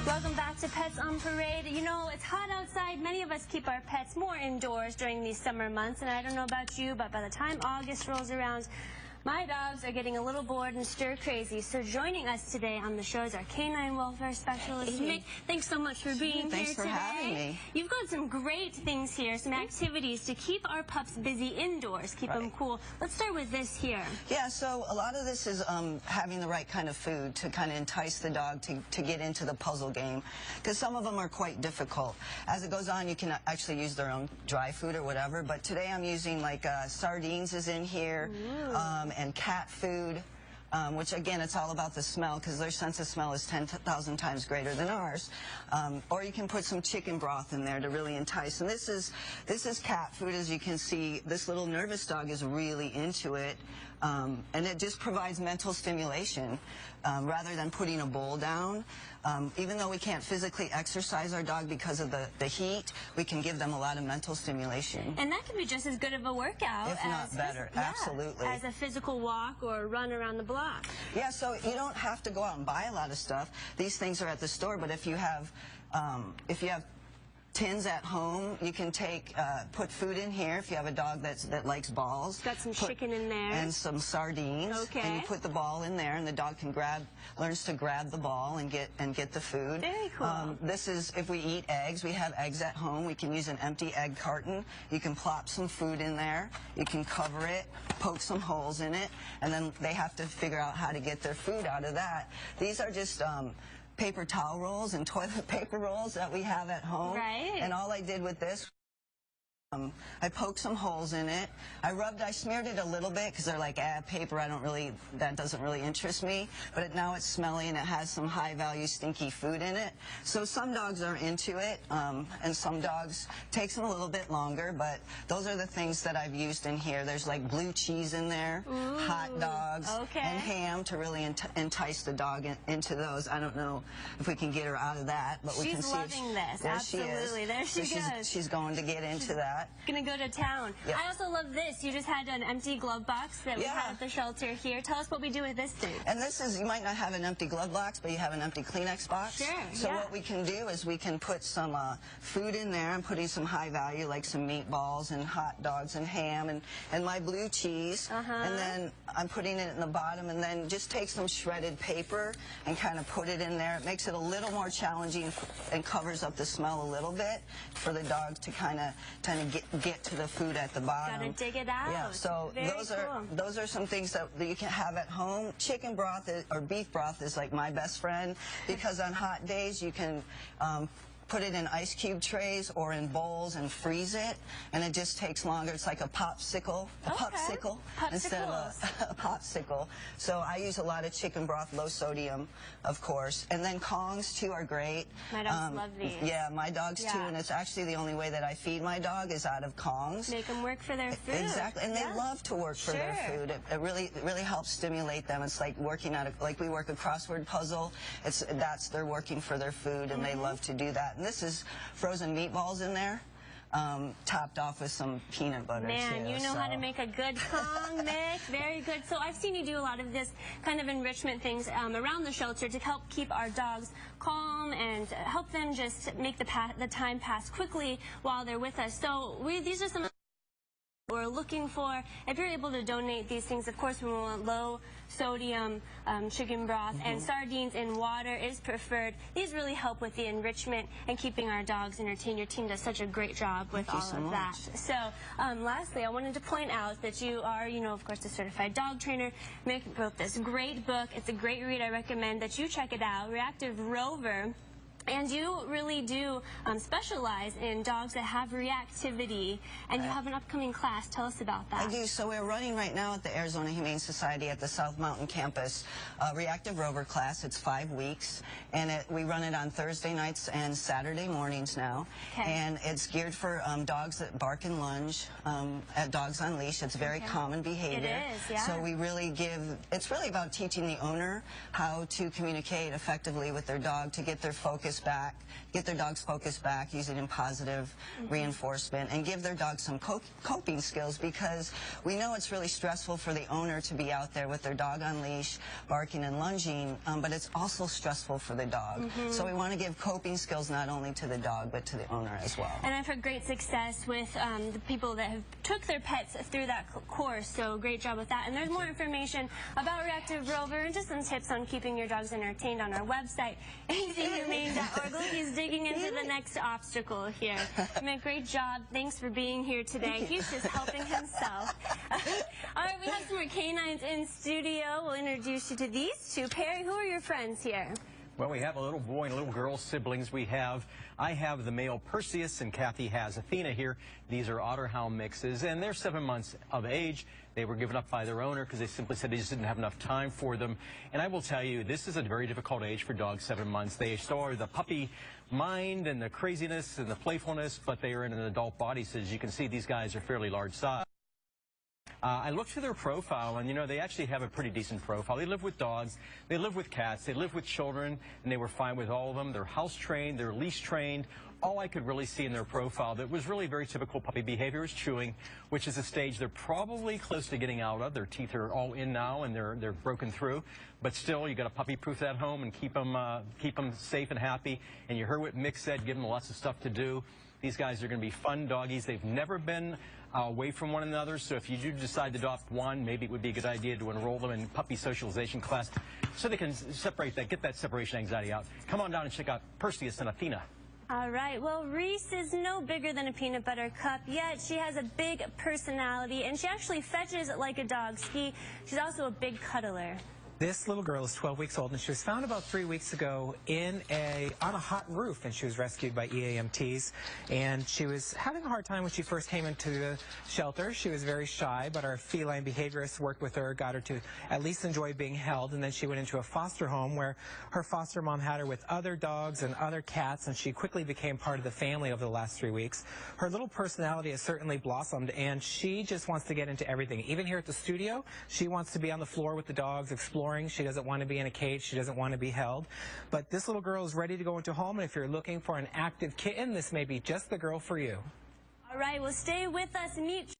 Welcome back to Pets on Parade. You know, it's hot outside. Many of us keep our pets more indoors during these summer months. And I don't know about you, but by the time August rolls around, my dogs are getting a little bored and stir crazy. So joining us today on the show is our canine welfare specialist, Mick. Thanks so much for being here today. Thanks for having me. You've got some great things here, some activities to keep our pups busy indoors, keep them cool. Let's start with this here. Yeah, so a lot of this is having the right kind of food to kind of entice the dog to get into the puzzle game, because some of them are quite difficult. As it goes on, you can actually use their own dry food or whatever, but today I'm using like sardines is in here. And cat food, which again, it's all about the smell, because their sense of smell is 10,000 times greater than ours. Or you can put some chicken broth in there to really entice. And this is cat food. As you can see, this little nervous dog is really into it. And it just provides mental stimulation rather than putting a bowl down. Even though we can't physically exercise our dog because of the heat, we can give them a lot of mental stimulation. And that can be just as good of a workout if not better, absolutely. As a physical walk or a run around the block. Yeah, so you don't have to go out and buy a lot of stuff. These things are at the store, but if you have tins at home, you can put food in here if you have a dog that likes balls. Got some chicken in there. And some sardines. Okay. And you put the ball in there, and the dog can learns to grab the ball and get the food. Very cool. This is, if we eat eggs, we have eggs at home. We can use an empty egg carton. You can plop some food in there. You can cover it, poke some holes in it, and then they have to figure out how to get their food out of that. These are just paper towel rolls and toilet paper rolls that we have at home. Right. And all I did with this, I poked some holes in it. I smeared it a little bit because they're like, paper, that doesn't really interest me. But now it's smelly and it has some high-value stinky food in it. So some dogs are into it, and some dogs takes them a little bit longer. But those are the things that I've used in here. There's like blue cheese in there, hot dogs, and ham to really entice the dog into those. I don't know if we can get her out of that, but we can see. She's loving this. There Absolutely. There she goes. She's going to get into that. Gonna go to town. Yep. I also love this. You just had an empty glove box that we had at the shelter here. Tell us what we do with this thing. And this is, you might not have an empty glove box, but you have an empty Kleenex box. Sure. So what we can do is we can put some food in there. I'm putting some high value, like some meatballs and hot dogs and ham and my blue cheese. And then I'm putting it in the bottom, and then just take some shredded paper and kind of put it in there. It makes it a little more challenging and covers up the smell a little bit for the dog to kind of get to the food at the bottom. Gotta dig it out. Yeah, so those are some things that you can have at home. Chicken broth or beef broth is like my best friend, because on hot days you can put it in ice cube trays or in bowls and freeze it, and it just takes longer. It's like a popsicle, instead of a popsicle. So I use a lot of chicken broth, low sodium, of course. And then Kongs too are great. My dogs love these. Yeah, my dogs too, and it's actually the only way that I feed my dog is out of Kongs. Make them work for their food. Exactly, and they love to work for their food. It really helps stimulate them. It's like working like we work a crossword puzzle. They're working for their food, and they love to do that. And this is frozen meatballs in there, topped off with some peanut butter. Man, you know how to make a good Kong, Mick. Very good. So I've seen you do a lot of this kind of enrichment things around the shelter to help keep our dogs calm and help them just make the time pass quickly while they're with us. So these are some we're looking for. If you're able to donate these things, of course we want low sodium chicken broth, and sardines in water is preferred. These really help with the enrichment and keeping our dogs entertained. Your team does such a great job with all of that. So lastly, I wanted to point out that you are, of course, a certified dog trainer. Mick wrote this great book. It's a great read. I recommend that you check it out, Reactive Rover. And you really do specialize in dogs that have reactivity, and you have an upcoming class. Tell us about that. I do. So we're running right now at the Arizona Humane Society at the South Mountain campus, Reactive Rover class. It's 5 weeks, and we run it on Thursday nights and Saturday mornings now. And it's geared for dogs that bark and lunge at Dogs on Leash. It's very common behavior. It is, yeah. So we really it's really about teaching the owner how to communicate effectively with their dog to get their focus focus back, get their dog's focus back, use it in positive reinforcement, and give their dog some coping skills, because we know it's really stressful for the owner to be out there with their dog on leash, barking and lunging, but it's also stressful for the dog. So we want to give coping skills not only to the dog, but to the owner as well. And I've had great success with the people that have took their pets through that course, so great job with that. And there's more information about Reactive Rover and just some tips on keeping your dogs entertained on our website, activites.org. He's digging into the next obstacle here. Mick, great job. Thanks for being here today. He's just helping himself. All right, we have some more canines in studio. We'll introduce you to these two. Perry, who are your friends here? Well, we have a little boy and a little girl siblings. I have the male Perseus, and Kathy has Athena here. These are Otter Hound mixes, and they're 7 months of age. They were given up by their owner because they simply said they just didn't have enough time for them. And I will tell you, this is a very difficult age for dogs, 7 months. They still are the puppy mind and the craziness and the playfulness, but they are in an adult body. So as you can see, these guys are fairly large size. I looked through their profile, and, you know, they actually have a pretty decent profile. They live with dogs, they live with cats, they live with children, and they were fine with all of them. They're house trained, they're leash trained. All I could really see in their profile that was really very typical puppy behavior is chewing, which is a stage they're probably close to getting out of. Their teeth are all in now, and they're broken through. But still, you got to puppy-proof that home and keep them safe and happy. And you heard what Mick said, give them lots of stuff to do. These guys are going to be fun doggies. They've never been away from one another, so if you do decide to adopt one, maybe it would be a good idea to enroll them in puppy socialization class so they can separate that, get that separation anxiety out. Come on down and check out Perseus and Athena. All right, well, Reese is no bigger than a peanut butter cup, yet she has a big personality, and she actually fetches like a dog. She's also a big cuddler. This little girl is 12 weeks old, and she was found about 3 weeks ago on a hot roof, and she was rescued by EAMTs. And she was having a hard time when she first came into the shelter. She was very shy, but our feline behaviorists worked with her, got her to at least enjoy being held, and then she went into a foster home where her foster mom had her with other dogs and other cats, and she quickly became part of the family over the last 3 weeks. Her little personality has certainly blossomed, and she just wants to get into everything. Even here at the studio, she wants to be on the floor with the dogs, exploring. She doesn't want to be in a cage. She doesn't want to be held. But this little girl is ready to go into home, and if you're looking for an active kitten, this may be just the girl for you. All right, well, stay with us and meet